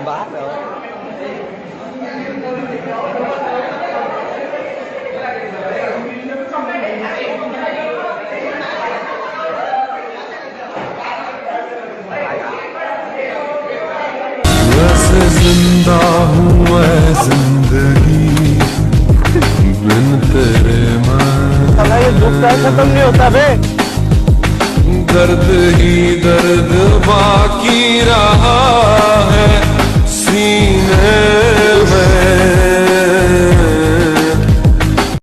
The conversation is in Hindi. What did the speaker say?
बाहर रहो। वैसे जिंदा हूँ मैं जिंदगी बिन तेरे मैं। ये दुख खत्म नहीं होता बे। दर्द ही दर्द बाकी रहा है सीने